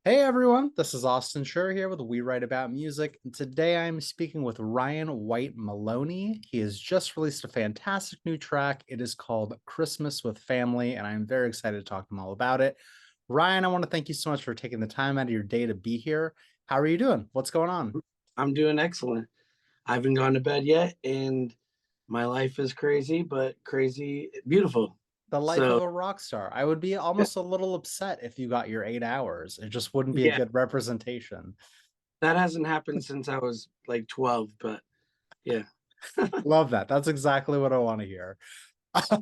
Hey everyone, this is Austin Schur here with We Write About Music, and today I'm speaking with Ryan Whyte Maloney. He has just released a fantastic new track. It is called Christmas with Family, and I'm very excited to talk to him all about it. Ryan, I want to thank you so much for taking the time out of your day to be here. How are you doing? What's going on? I'm doing excellent. I haven't gone to bed yet, and my life is crazy, but crazy beautiful. The life of So, a rock star. I would be almost a little upset if you got your 8 hours. It just wouldn't be a yeah, good representation. that hasn't happened since I was like 12, but yeah. Love that. That's exactly what I want to hear.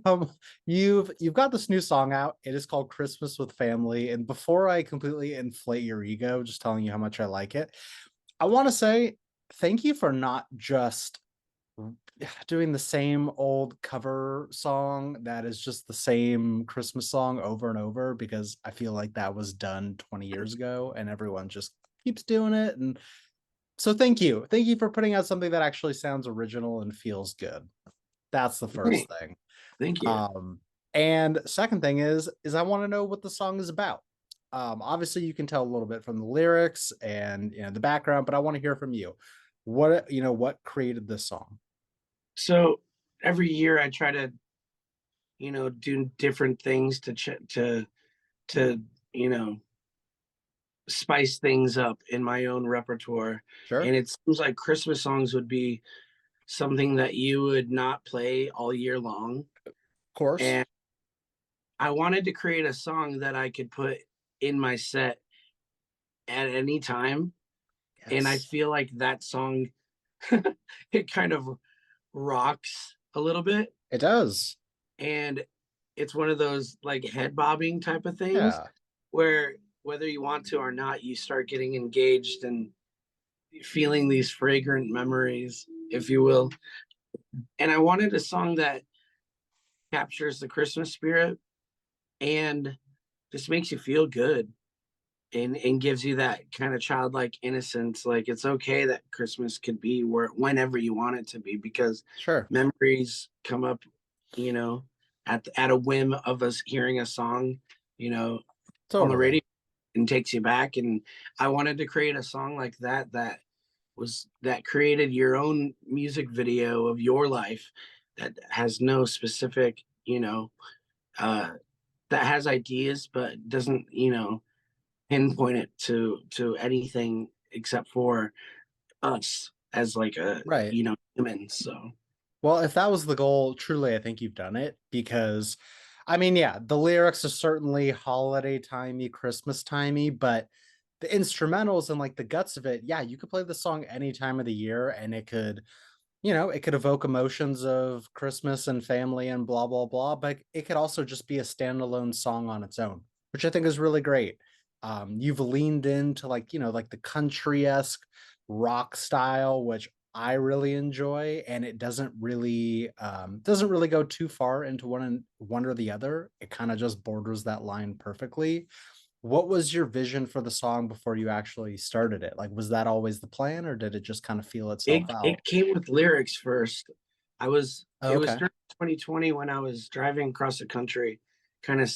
Um, you've got this new song out. It is called Christmas with Family. And before I completely inflate your ego, just telling you how much I like it, I want to say thank you for not just doing the same old cover song that is just the same Christmas song over and over, because I feel like that was done 20 years ago and everyone just keeps doing it. And so thank you. Thank you for putting out something that actually sounds original and feels good. That's the first Hey, thing. thank you. Um, and second thing is I want to know what the song is about. Obviously you can tell a little bit from the lyrics and the background, but I want to hear from you. What created this song? So every year I try to, do different things to, you know, spice things up in my own repertoire. Sure. And it seems like Christmas songs would be something that you would not play all year long. Of course. And I wanted to create a song that I could put in my set at any time. And I Yes. feel like that song, it kind of rocks a little bit. It does. And it's one of those like head bobbing type of things Yeah. where whether you want to or not, you start getting engaged and feeling these fragrant memories, if you will. And I wanted a song that captures the Christmas spirit and just makes you feel good and gives you that kind of childlike innocence. Like it's okay that Christmas could be whenever you want it to be because Sure. memories come up, you know, at a whim of us hearing a song, you know, on the Totally. radio and takes you back. And I wanted to create a song like that created your own music video of your life that has no specific, uh, that has ideas but doesn't, pinpoint it to anything except for us as like a Right. human. So Well, if that was the goal, truly, I think you've done it because, I mean, yeah, the lyrics are certainly holiday timey, Christmas timey, but the instrumentals and like the guts of it, yeah, you could play the song any time of the year and it could evoke emotions of Christmas and family and blah, blah, blah, but it could also just be a standalone song on its own, which I think is really great. You've leaned into like the country-esque rock style, which I really enjoy, and it doesn't really go too far into one or the other. It kind of just borders that line perfectly. What was your vision for the song before you actually started it? Like, was that always the plan, or did it just kind of feel itself it out? came with lyrics first. Oh, It was okay. during 2020 when I was driving across the country, kind of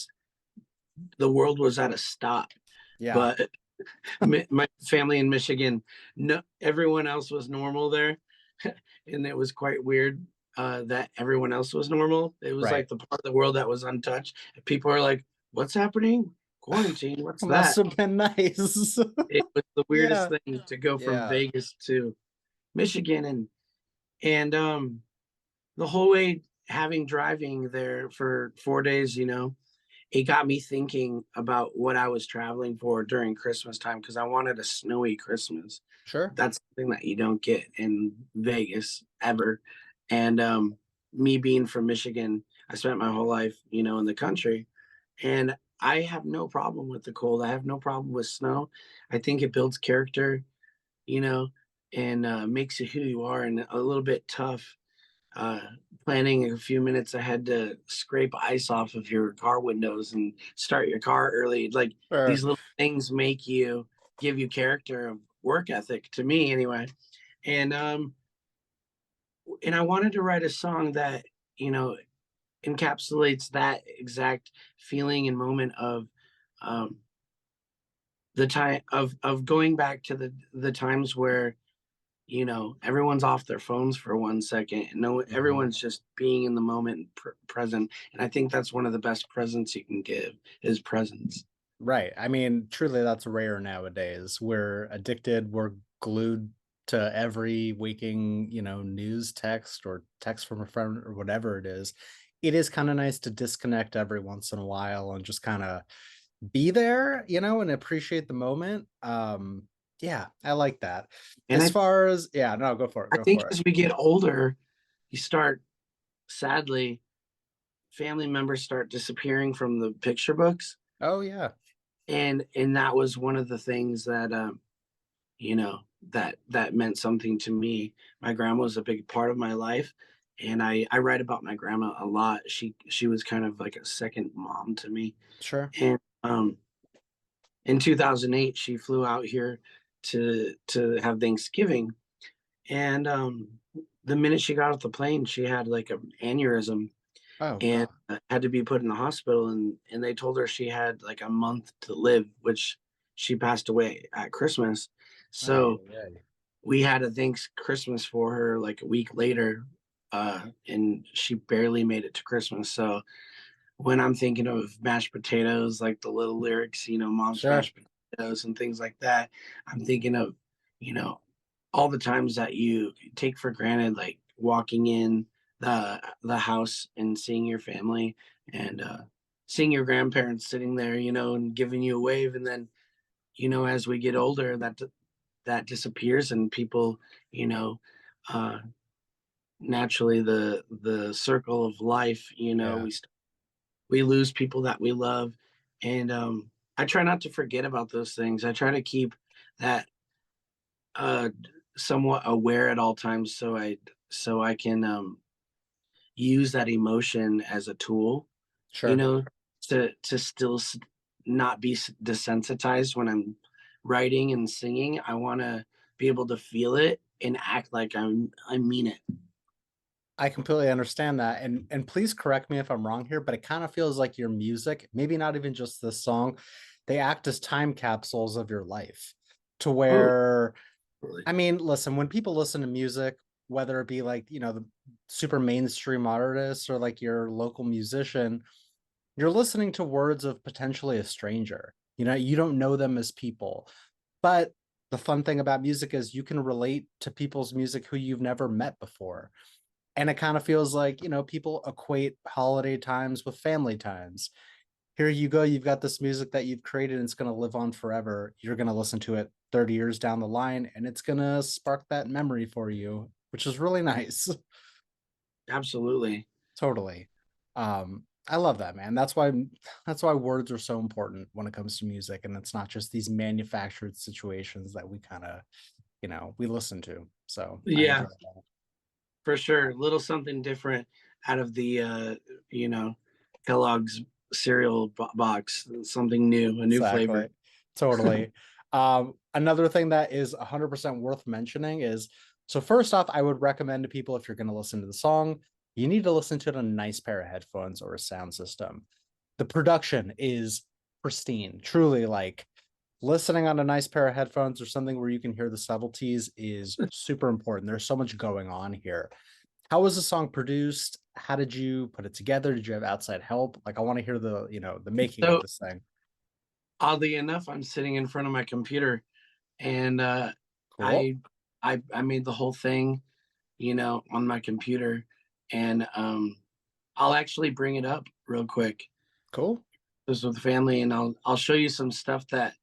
the world was at a stop, Yeah. but my family in Michigan, no, everyone else was normal there, and it was quite weird that everyone else was normal. It was Right. like the part of the world that was untouched. People are like, "What's happening? Quarantine? What's Must that?" have been nice. It was the weirdest Yeah. thing to go from Yeah. Vegas to Michigan, and the whole way having driving there for 4 days, it got me thinking about what I was traveling for during Christmas time because I wanted a snowy Christmas. Sure. That's something that you don't get in Vegas ever. And me being from Michigan, I spent my whole life, in the country, and I have no problem with the cold. I have no problem with snow. I think it builds character, you know, and makes you who you are, and a little bit tough uh, planning a few minutes ahead to scrape ice off of your car windows and start your car early. Like these Sure. little things give you character of work ethic to me anyway. And and I wanted to write a song that, you know, encapsulates that exact feeling and moment of um the time of going back to the times where, everyone's off their phones for 1 second. No, Mhm. everyone's just being in the moment and present. And I think that's one of the best presents you can give is presence. Right. I mean, truly, that's rare nowadays. We're addicted. We're glued to every waking, news text or text from a friend or whatever it is. It is kind of nice to disconnect every once in a while and just kind of be there, and appreciate the moment. Yeah, I like that. And As I far as, yeah, no, go for it. I Go think for it. as we get older, you start sadly family members start disappearing from the picture books, Oh, yeah. and that was one of the things that that meant something to me. My grandma was a big part of my life, and I write about my grandma a lot. She was kind of like a second mom to me. Sure. And in 2008, she flew out here to have Thanksgiving, and the minute she got off the plane, she had like an aneurysm Oh, and God. had to be put in the hospital, and they told her she had like a month to live, which she passed away at Christmas. Ay, So ay, ay. we had a thanks Christmas for her like a week later, and she barely made it to Christmas. So when I'm thinking of mashed potatoes, like the little lyrics, mom's Sure. mashed potatoes and things like that, I'm thinking of, you know, all the times that you take for granted, like walking in the house and seeing your family and seeing your grandparents sitting there, and giving you a wave, and then, as we get older, that disappears, and people, you know, uh, naturally the circle of life, Yeah. we lose people that we love, and I try not to forget about those things. I try to keep that uh somewhat aware at all times, so I can use that emotion as a tool, you Sure. know to still not be desensitized when I'm writing and singing. I want to be able to feel it and act like I mean it. I completely understand that, and please correct me if I'm wrong here, but it kind of feels like your music, maybe not even just this song, they act as time capsules of your life to Oh, where, totally. I mean, listen, when people listen to music, whether it be like, the super mainstream artists or like your local musician, you're listening to words of potentially a stranger. You don't know them as people. But the fun thing about music is you can relate to people's music who you've never met before. And it kind of feels like, people equate holiday times with family times. Here you go, you've got this music that you've created and it's going to live on forever. You're going to listen to it 30 years down the line and it's going to spark that memory for you, which is really nice. Absolutely. Totally. I love that, man. That's why words are so important when it comes to music and it's not just these manufactured situations that we kind of, we listen to. So, I Yeah, enjoy that. for sure. Little something different out of the you know Kellogg's cereal box. Something new, a new flavor. Exactly. Totally. Another thing that is 100% worth mentioning is, so first off, I would recommend to people, if you're going to listen to the song, you need to listen to it on a nice pair of headphones or a sound system. The production is pristine. Truly, like listening on a nice pair of headphones or something where you can hear the subtleties is super important. There's so much going on here. How was the song produced? How did you put it together? Did you have outside help? Like I want to hear the making of So this thing. oddly enough, I'm sitting in front of my computer, and Cool. I I made the whole thing, on my computer, and I'll actually bring it up real quick. Cool. This with the family, and I'll show you some stuff that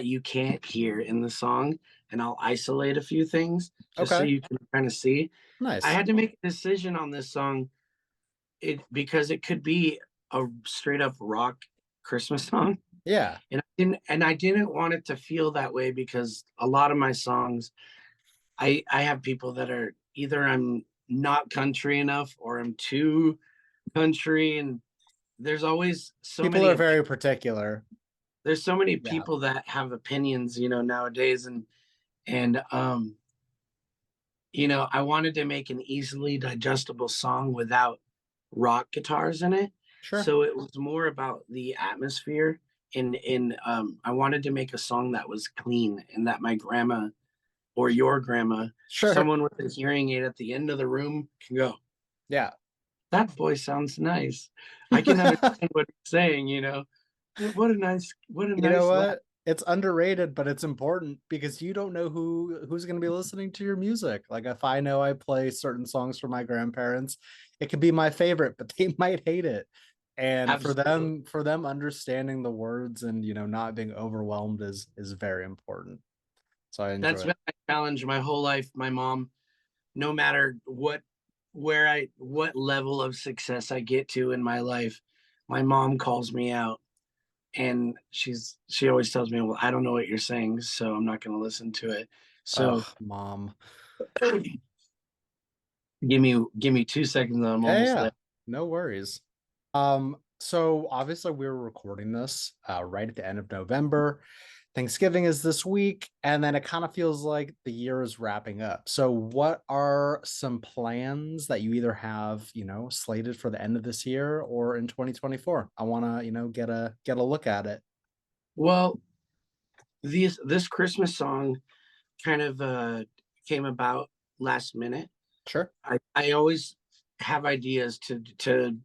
you can't hear in the song, and I'll isolate a few things just so Okay. you can kind of see. I Nice. had to make a decision on this song, because it could be a straight up rock Christmas song, Yeah. and I didn't want it to feel that way, because a lot of my songs, I have people that are either I'm not country enough or I'm too country, and there's always so People many are very particular. there's so many Yeah. people that have opinions, nowadays, and I wanted to make an easily digestible song without rock guitars in it. Sure. So it was more about the atmosphere I wanted to make a song that was clean and that my grandma or your grandma, Sure. someone with a hearing aid at the end of the room can go, Yeah. that voice sounds nice. I can understand what he's saying, you know. What a You know nice laugh. what? It's underrated, but it's important because you don't know who's going to be listening to your music. Like if I know I play certain songs for my grandparents, it could be my favorite, but they might hate it. And Absolutely. for them understanding the words and not being overwhelmed is very important. So I That's enjoy it. been my challenge my whole life. My mom, no matter what level of success I get to in my life, my mom calls me out and she always tells me, well, I don't know what you're saying, so I'm not going to listen to it. So Oh, mom. give me 2 seconds and I'm Yeah, almost yeah. there. No worries. So obviously we're recording this right at the end of November. Thanksgiving is this week, and then it kind of feels like the year is wrapping up. So what are some plans that you either have, slated for the end of this year or in 2024? I want to, get a look at it. Well, this Christmas song kind of came about last minute. Sure. I always have ideas to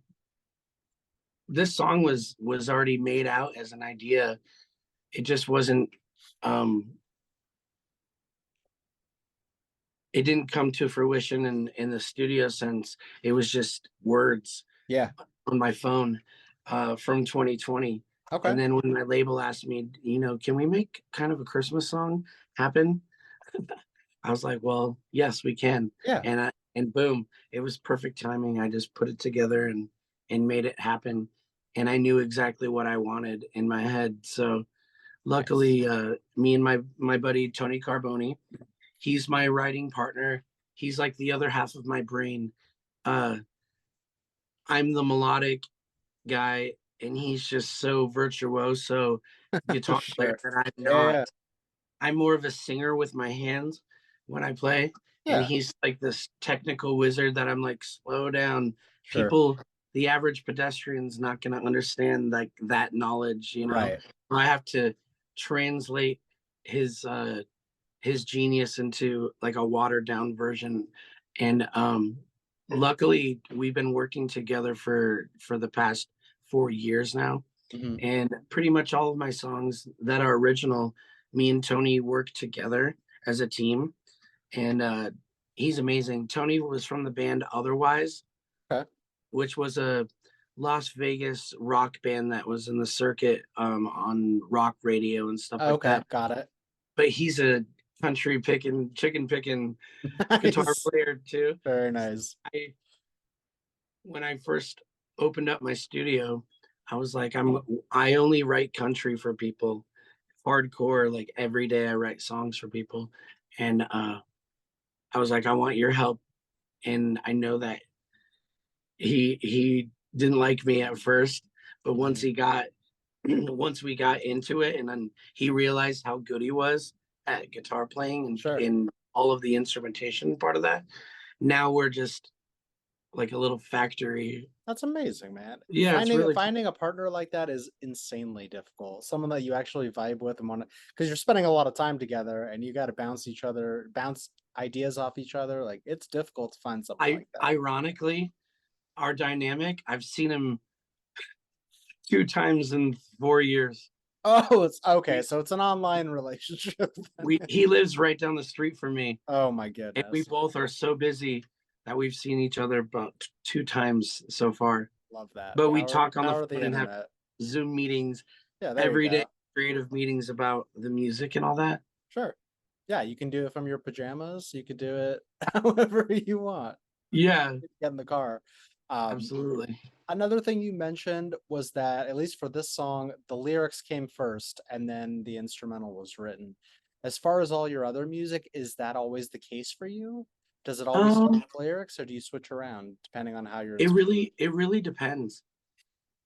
this song was already made out as an idea. It just wasn't um it didn't come to fruition in the studio sense. It was just words Yeah. on my phone from 2020. And Okay. then when my label asked me, can we make kind of a Christmas song happen? I was like, well, yes, we can. Yeah. And boom, it was perfect timing. I just put it together and made it happen. And I knew exactly what I wanted in my head. So Nice. luckily, me and my buddy Tony Carboni, he's my writing partner. He's like the other half of my brain. Uh, I'm the melodic guy, and he's just so virtuoso guitar player Sure. that I'm not. Yeah. I'm more of a singer with my hands when I play, and Yeah. he's like this technical wizard that I'm like, slow down. Sure. People, the average pedestrian's not going to understand like that knowledge, you know. Right. I have to translate his his genius into like a watered down version, and luckily we've been working together for the past 4 years now, Mhm. and pretty much all of my songs that are original, me and Tony work together as a team, and he's amazing. Tony was from the band Otherwise, Okay. which was a Las Vegas rock band that was in the circuit on rock radio and stuff like Okay. that. Got it. But he's a country picking, chicken picking guitar Nice. player too. Very nice. I When I first opened up my studio, I was like, I only write country for people, hardcore. Like every day, I write songs for people, and I was like, I want your help. And I know that he didn't like me at first, but once Mhm. he got once we got into it, and then he realized how good he was at guitar playing and Sure. in all of the instrumentation part of that. Now we're just like a little factory. That's amazing, man. Yeah, it's Finding really finding a partner like that is insanely difficult. Someone that you actually vibe with and want to, because you're spending a lot of time together and you got to bounce ideas off each other. Like it's difficult to find someone I like that. ironically, our dynamic, I've seen him 2 times in 4 years. Oh, it's okay. We, So it's an online relationship. we he lives right down the street from me, Oh my and we goodness. both are so busy that we've seen each other about 2 times so far. Love that. But we Power talk on the power of phone the and have internet. Zoom meetings Yeah, there you every day, go. creative meetings about the music and all that. Sure. Yeah, you can do it from your pajamas. You could do it however you want. Yeah, Get in the car. Um, absolutely. Another thing you mentioned was that, at least for this song, the lyrics came first and then the instrumental was written. As far as all your other music, is that always the case for you? Does it always start Um, with lyrics or do you switch around depending on how you're inspired? it really depends.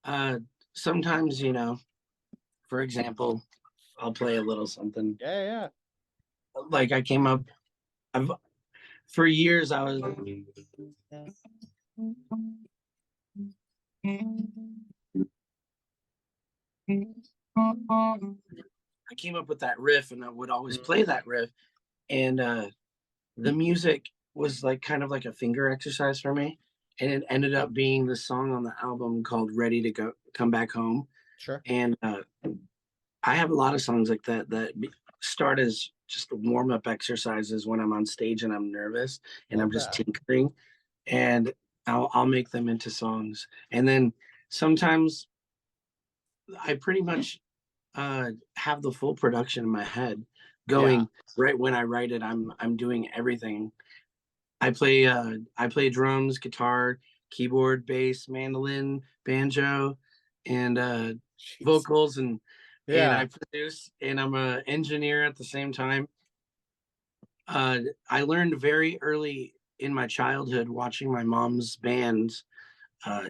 Uh, Sometimes, for example, I'll play a little something. Yeah, yeah. Like I came up, I've for years I was I came up with that riff and I would always Mhm. play that riff. And the music was like kind of like a finger exercise for me. And it ended up being the song on the album called Ready to Go Come Back Home. Sure. And I have a lot of songs like that start as just warm up exercises when I'm on stage and I'm nervous and I'm Love just that. tinkering, and I'll make them into songs. And then sometimes I pretty much have the full production in my head Yeah. going right when I write it. I'm doing everything. I play drums, guitar, keyboard, bass, mandolin, banjo, and Jeez. vocals, and I Yeah. produce, and I'm an engineer at the same time. I learned very early in my childhood watching my mom's bands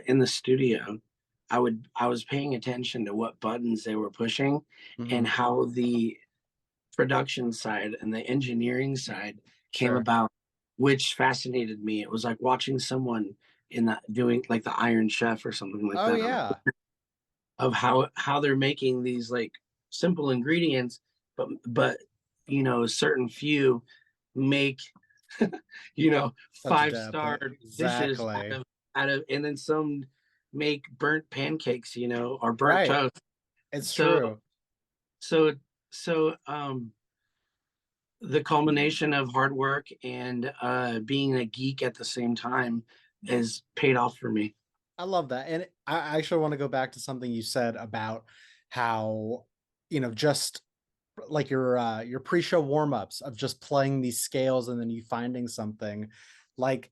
in the studio. I was paying attention to what buttons they were pushing and Mhm. how the production side and the engineering side came Sure. about, which fascinated me. It was like watching someone in that doing like the Iron Chef or something like Oh, that yeah. of how they're making these like simple ingredients, but a certain few make Such a 5-star depth. dishes Exactly. out of and then some make burnt pancakes, or burnt Right. toast. It's So true. so so the culmination of hard work and being a geek at the same time is paid off for me. I love that, and I actually wanna go back to something you said about how, just like your pre-show warm-ups of just playing these scales and then you finding something. Like,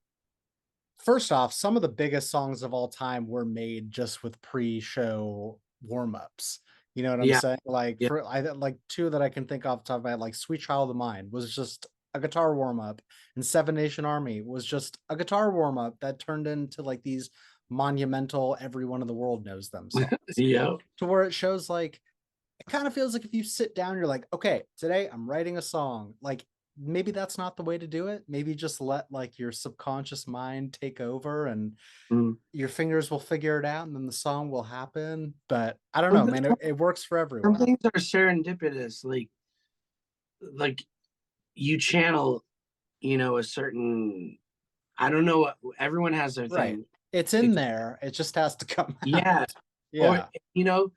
first off, some of the biggest songs of all time were made just with pre-show warm-ups. You know what I'm Yeah, saying? Like, yeah. for I like 2 that I can think off the top of my head, like Sweet Child of Mine was just a guitar warm-up, and Seven Nation Army was just a guitar warm-up that turned into, like, these monumental, everyone in the world knows them songs. Yeah. To where it shows, like, it kind of feels like if you sit down, you're like, okay, today I'm writing a song. Like, maybe that's not the way to do it. Maybe just let like your subconscious mind take over and Mm. your fingers will figure it out and then the song will happen. But I don't Well, know, man. It works for some everyone. things are serendipitous, like you channel, a certain. I don't know what everyone has their Right. thing. It's in It's there. It just has to come yeah, out. or Yeah. you know,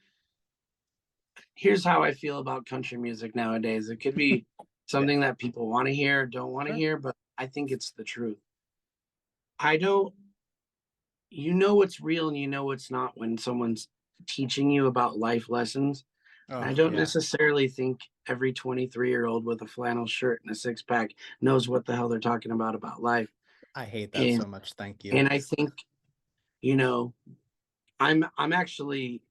here's how I feel about country music nowadays. It could be Yeah. something that people want to hear, don't want to Sure. hear, but I think it's the truth. I don't, you know what's real and you know what's not when someone's teaching you about life lessons. And I Oh, don't yeah. necessarily think every 23-year-old with a flannel shirt and a six pack knows what the hell they're talking about life. I hate that And so much. Thank you. and I think, you know, I'm actually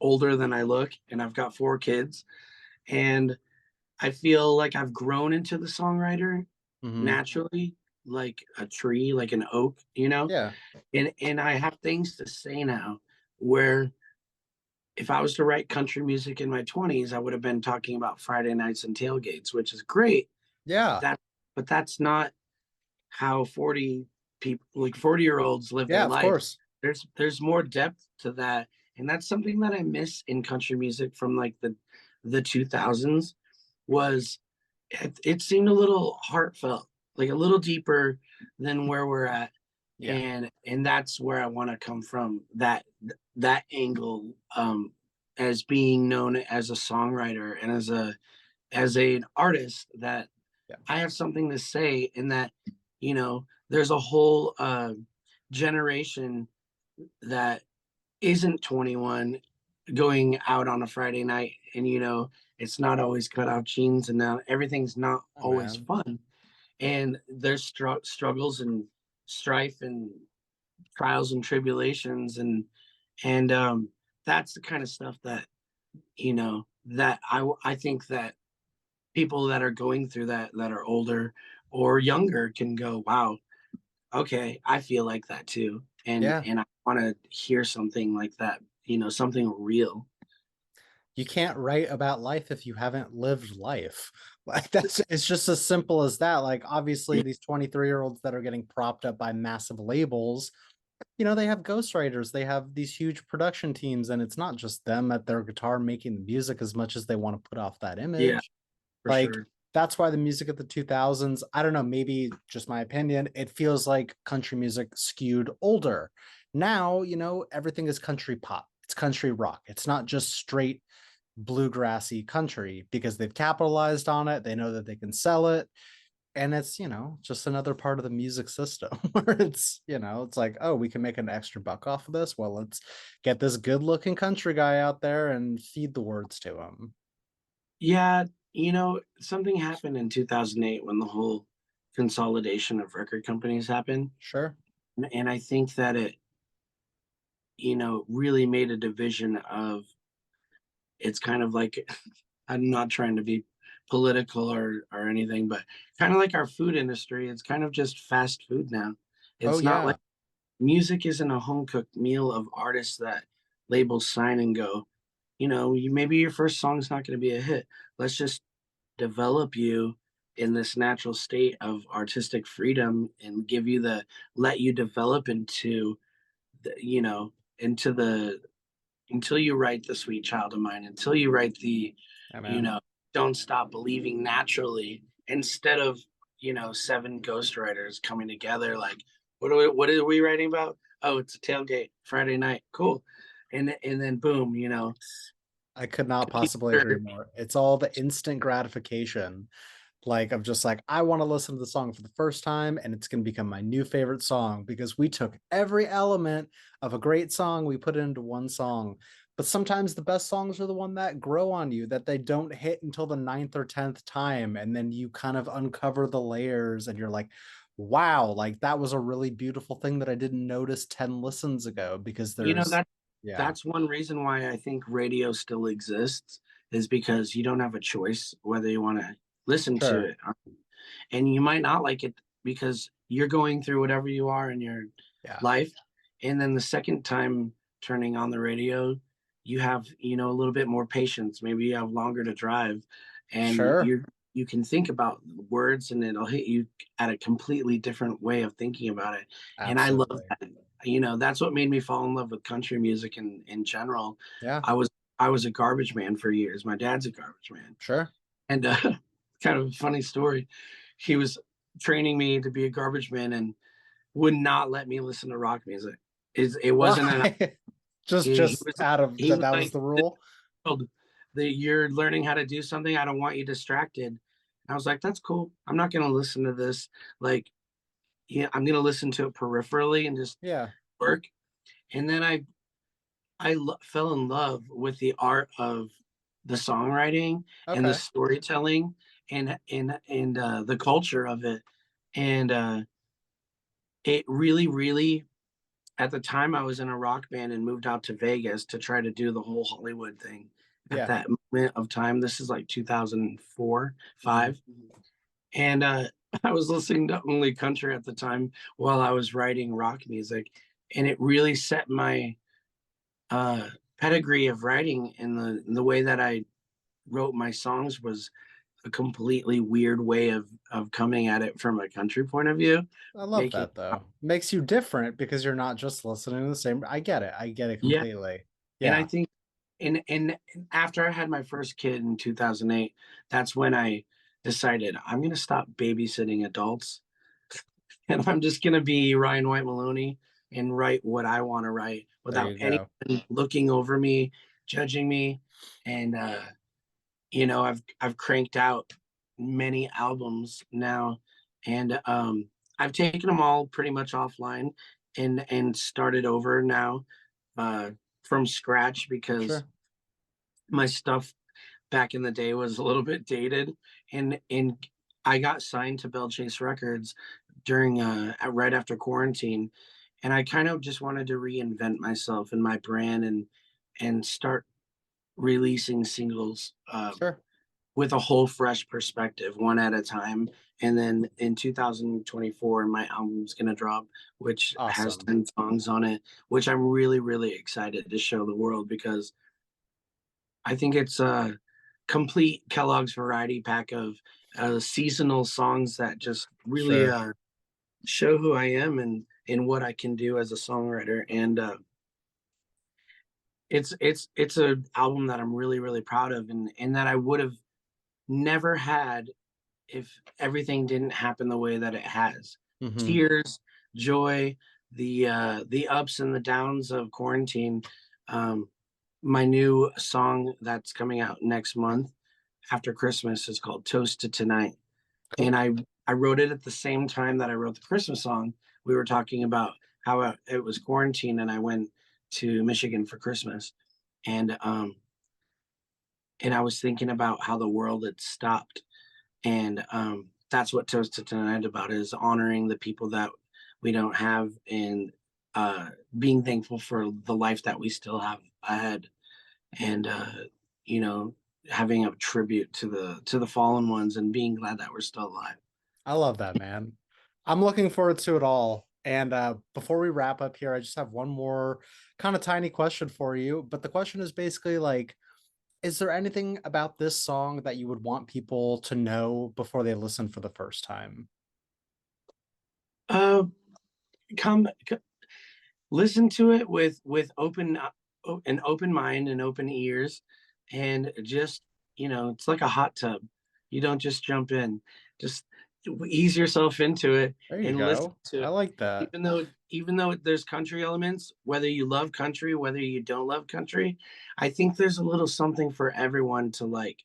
older than I look and I've got 4 kids, and I feel like I've grown into the songwriter Hmm. naturally, like a tree, like an oak, Yeah. and I have things to say now where if I was to write country music in my 20s, I would have been talking about Friday nights and tailgates, which is great. Yeah. That, but that's not how 40-year-olds live their Yeah. Of life. course. There's more depth to that, and that's something that I miss in country music from like the 2000s. Was it seemed a little heartfelt, like a little deeper than where we're at, Yeah. and that's where I want to come from, that angle, as being known as a songwriter and as an artist, that Yeah. I have something to say, and that there's a whole generation that isn't 21 going out on a Friday night, and it's not always cut out jeans, and now everything's not Oh, always man. fun, and there's struggles and strife and trials and tribulations, and that's the kind of stuff that I think that people that are going through that are older or younger can go, wow, okay, I feel like that too, and Yeah. and I want to hear something like that, something real. You can't write about life if you haven't lived life. Like, that's it's just as simple as that. Like, obviously, these 23-year-olds that are getting propped up by massive labels, they have ghostwriters, they have these huge production teams, and it's not just them at their guitar making the music as much as they want to put off that Yeah, image. for Like, sure. that's why the music of the 2000s, I don't know, maybe just my opinion, it feels like country music skewed older. Now, everything is country pop. It's country rock. It's not just straight bluegrassy country because they've capitalized on it. They know that they can sell it. And it's, just another part of the music system where it's like, oh, we can make an extra buck off of this. Well, let's get this good looking country guy out there and feed the words to him. Yeah, something happened in 2008 when the whole consolidation of record companies happened. Sure. And I think that it, really made a division of it's kind of like I'm not trying to be political or anything, but kind of like our food industry, it's kind of just fast food now. Oh, It's not like yeah. music isn't a home cooked meal of artists that labels sign and go, maybe your first song's not going to be a hit. Let's just develop you in this natural state of artistic freedom and give you the let you develop into into the until you write the sweet child of mine, until you write the, Yeah, you man. know, don't stop believing naturally instead of, seven ghostwriters coming together. Like, what are we writing about? Oh, it's a tailgate Friday night. Cool. And then boom, I could not possibly agree computer. more. It's all the instant gratification. Like, I'm just like, I want to listen to the song for the first time, and it's going to become my new favorite song because we took every element of a great song, we put it into one song. But sometimes the best songs are the one that grow on you, that they don't hit until the ninth or 10th time. And then you kind of uncover the layers and you're like, wow, like that was a really beautiful thing that I didn't notice 10 listens ago because You know, there's, that yeah, that's one reason why I think radio still exists is because you don't have a choice whether you want to listen to sure. it. And you might not like it because you're going through whatever you are in your Yeah, life. And then the second time turning on the radio, you have, a little bit more patience. Maybe you have longer to drive and sure. you can think about words and it'll hit you at a completely different way of thinking about it. And I love Absolutely. that. That's what made me fall in love with country music in general. Yeah, I was I was a garbage man for years. My dad's a garbage man. sure. And kind of a funny story. He was training me to be a garbage man and would not let me listen to rock music. It wasn't an Why? just he just was out of he that was that was like, the rule? that you're learning how to do something. I don't want you distracted. And I was like, that's cool. I'm not gonna listen to this. Like, yeah, I'm gonna listen to it peripherally and just Yeah. work. And then fell in love with the art of the songwriting and the Okay. storytelling and the culture of it. And it really, really, at the time, I was in a rock band and moved out to Vegas to try to do the whole Hollywood thing. At Yeah. that moment of time, this is like 2004, Mhm. 5, and I was listening to only country at the time while I was writing rock music, and it really set my pedigree of writing in the way that I wrote my songs was a completely weird way of coming at it from a country point of view, I love making that though. Makes you different because you're not just listening to the same. I get it. I get it yeah. completely. And I Yeah. think and after I had my first kid in 2008, that's when I decided I'm going to stop babysitting adults and I'm just going to be Ryan White Maloney and write what I want to write There without you anyone go. looking over me, judging me. And I've cranked out many albums now, and I've taken them all pretty much offline and started over now uh, from scratch because Sure. my stuff back in the day was a little bit dated, and I got signed to Bell Chase Records during right after quarantine, and I kind of just wanted to reinvent myself and my brand and start releasing singles Sure. with a whole fresh perspective, one at a time. And then in 2024, my album's gonna drop, which has Awesome. 10 songs on it, which I'm really, really excited to show the world because I think it's a complete Kellogg's variety pack of seasonal songs that just really Sure. show who I am in what I can do as a songwriter. And it's an album that I'm really, really proud of, and that I would have never had if everything didn't happen the way that it has. Hmm. Tears, joy, the ups and the downs of quarantine. Um, my new song that's coming out next month after Christmas is called Toast to Tonight. And Cool. I wrote it at the same time that I wrote the Christmas song. We were talking about how it was quarantine and I went to Michigan for Christmas. And I was thinking about how the world had stopped. And that's what Toast to Tonight about, is honoring the people that we don't have, and being thankful for the life that we still have ahead. And you know, having a tribute to the fallen ones and being glad that we're still alive. I love that, man. I'm looking forward to it all. And before we wrap up here, I just have one more kind of tiny question for you. But the question is basically like, is there anything about this song that you would want people to know before they listen for the first time? Uh, come, listen to it with an open mind and open ears, and just, it's like a hot tub. You don't just jump in, just ease yourself into it There you and listen go. to I it. like that. Even though there's country elements, whether you love country, whether you don't love country, I think there's a little something for everyone to like.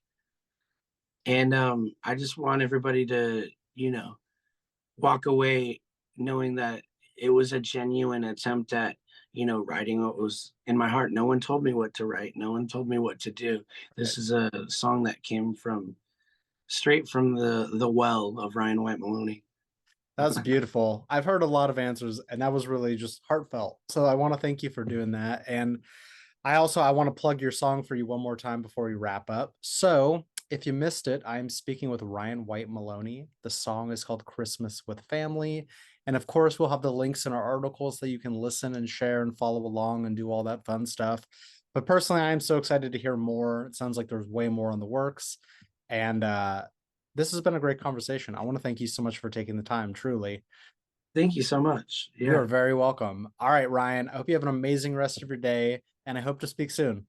And I just want everybody to, walk away knowing that it was a genuine attempt at, writing what was in my heart. No one told me what to write. No one told me what to do. Right. This is a song that came from straight from the well of Ryan Whyte Maloney. That's beautiful. I've heard a lot of answers, and that was really just heartfelt. So I want to thank you for doing that. And I want to plug your song for you one more time before we wrap up. So if you missed it, I'm speaking with Ryan Whyte Maloney. The song is called Christmas with Family. And of course, we'll have the links in our articles that you can listen and share and follow along and do all that fun stuff. But personally, I'm so excited to hear more. It sounds like there's way more in the works. And this has been a great conversation. I want to thank you so much for taking the time, truly. Thank you so much. You are Yeah, very welcome. All right, Ryan, I hope you have an amazing rest of your day, and I hope to speak soon.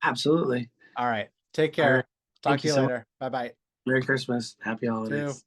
absolutely. All right. Take All right. care. Talk Thank to you you so much. later. Bye bye. Merry Christmas. Happy Too. holidays.